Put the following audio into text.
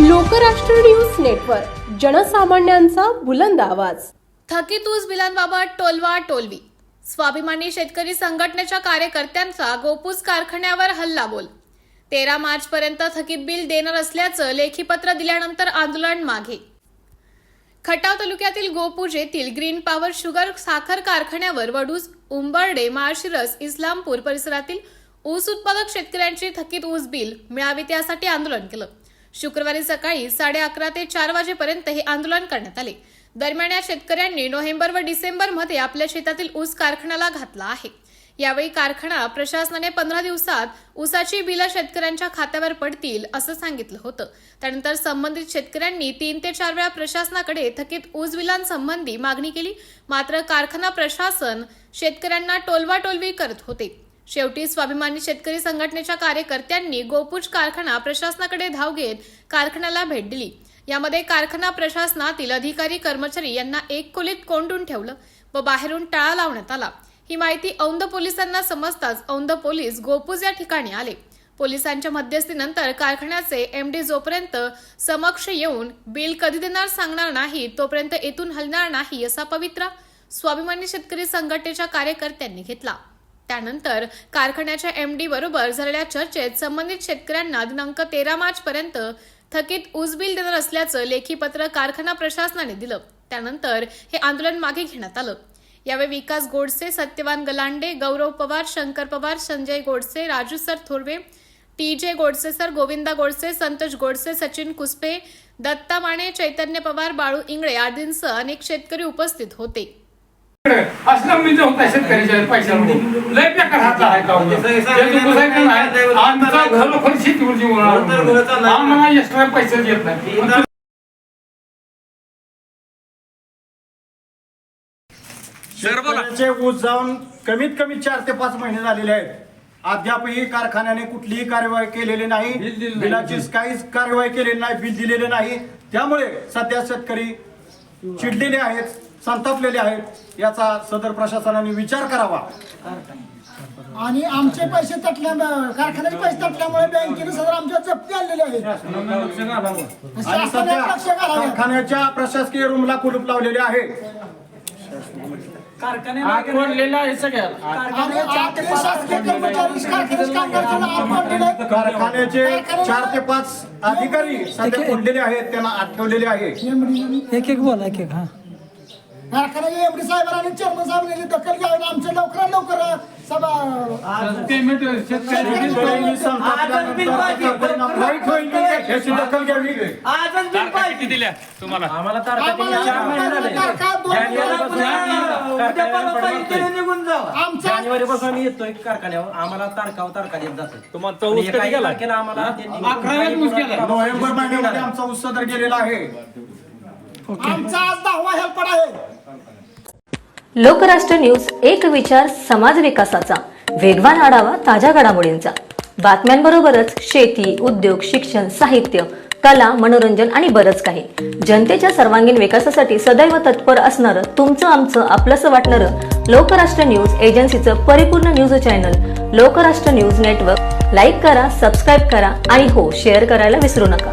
Lokrashtra news network, जनसामान्यांचा बुलंद आवाज. थकीत ऊस बिलांबाबत टोलवा टोलवी. स्वाभिमानी शेतकरी संघटनेच्या कार्यकर्त्यांचा गोपूस कारखान्यावर हल्लाबोल. 13 मार्च पर्यंत थकीत बिल देणार असल्याचं लेखी पत्र दिल्यानंतर आंदोलन मागे. खटाव तालुक्यातील गोपूज येथील ग्रीन पॉवर शुगर साखर कारखान्यावर वडूज, उंबर्डे, माळशिरस, इस्लामपूर परिसरातील ऊस उत्पादक शेतकऱ्यांची थकीत ऊस बिल मिळावे त्यासाठी आंदोलन केलं. शुक्रवारी सकाळी 11:30 ते 4 वाजेपर्यंत हे आंदोलन करण्यात आले. दरम्यान या शेतकऱ्यांनी नोव्हेंबर व डिसेंबरमध्ये आपल्या शेतातील ऊस कारखान्याला घातला आहे. यावेळी कारखाना प्रशासनाने 15 दिवसात ऊसाची बिलं शेतकऱ्यांच्या खात्यावर पडतील असं सांगितलं होतं. त्यानंतर संबंधित शेतकऱ्यांनी 3 ते 4 वेळा प्रशासनाकडे थकीत ऊस बिलांसंबंधी मागणी केली. मात्र कारखाना प्रशासन शेतकऱ्यांना टोलवाटोलवी करत होते. शेवटी स्वाभिमानी शेतकरी संघटनेच्या कार्यकर्त्यांनी गोपूज कारखाना प्रशासनाकडे धाव घेत कारखान्याला भेट दिली. यामध्ये कारखाना प्रशासनातील अधिकारी कर्मचारी यांना एक खोलीत कोंडून ठेवलं व बाहेरून टाळा लावण्यात आला. ही माहिती औंध पोलिसांना समजताच औंध पोलीस गोपूज या ठिकाणी आले. पोलिसांच्या मध्यस्थीनंतर कारखान्याचे एमडी जोपर्यंत समक्ष येऊन बिल कधी देणार सांगणार नाही तोपर्यंत येथून हलणार नाही असा पवित्रा स्वाभिमानी शेतकरी संघटनेच्या कार्यकर्त्यांनी घेतला. त्यानंतर कारखान्याच्या एमडी बरोबर झालेल्या चर्चेत संबंधित शेतकऱ्यांना दिनांक 13 मार्च पर्यंत थकीत ऊस बिल देणार असल्याचं लेखी पत्र कारखाना प्रशासनाने दिलं. त्यानंतर हे आंदोलन मागे घेण्यात आलं. यावेळी Vikas Godse, Satyawan Galande, Gaurav Pawar, Shankar Pawar, Sanjay Godse, Raju sir Thorve, TJ Godse sir, Govinda Godse, Santosh Godse, Sachin Kuspe, Datta Mane, Chaitanya Pawar, Balu Ingle आदींसह अनेक शेतकरी उपस्थित होते. असलं म्हणजे होता शेतकऱ्याच्या पैशावर लय बेकार हात आहे का आमचा खरोखर शेतीवर जीवन आम्हाला एक्स्ट्रा पैसे देत नाही. शेतकऱ्याचे ऊस जाऊन कमीत कमी 4 ते 5 महिने झालेले आहेत. अद्यापही कारखान्याने कुठलीही कार्यवाही केलेली नाही, बिलाची काहीच कार्यवाही केलेली नाही, बिल दिलेले नाही. त्यामुळे सध्या शेतकरी चिडलेले आहेत, संतापलेले आहेत. याचा सदर प्रशासनाने विचार करावा. आणि आमचे पैसे तटल्या, कारखान्याचे पैसे तटल्यामुळे बँकेने सदर आमच्या जप्ती आणलेली आहे. आणि सध्या कारखान्याच्या प्रशासकीय रूमला कुलूप लावलेले आहे. कारखान्याचे 4 ते 5 अधिकारी सध्या कोंडलेले आहेत, त्यांना आत ठेवलेले आहे. एक बोला एक हा कारखान्याचे एमडी साहेबांनी चेअरमन साहेबांनी दखल घ्यावी. आमच्या लवकर सभा पेमेंट शेतकऱ्यांनी दखल घ्यावी. किती दिल्या तुम्हाला? आम्हाला तारखा 4 महिने झाले. जानेवारीपासून आम्ही येतोय कारखान्यावर. आम्हाला तारखा देत जाते. तुम्हाला ऊस कधी गेला? आम्हाला 11 ऊस गेला. नोव्हेंबर महिन्यामध्ये आमचा ऊस सदर गेलेला आहे. आमचा आज 10वा हेल्पर आहे. लोकराष्ट्र न्यूज, एक विचार समाज विकासाचा, वेगवान आढावा ताज्या घडामोडींचा. बातम्यांबरोबरच शेती, उद्योग, शिक्षण, साहित्य, कला, मनोरंजन आणि बरंच काही. जनतेच्या सर्वांगीण विकासासाठी सदैव तत्पर असणारं, तुमचं आमचं आपलंसं वाटणारं लोकराष्ट्र न्यूज एजन्सीचं परिपूर्ण news channel Lokrashtra news network. Like करा, सबस्क्राईब करा आणि हो, शेअर करायला विसरू नका.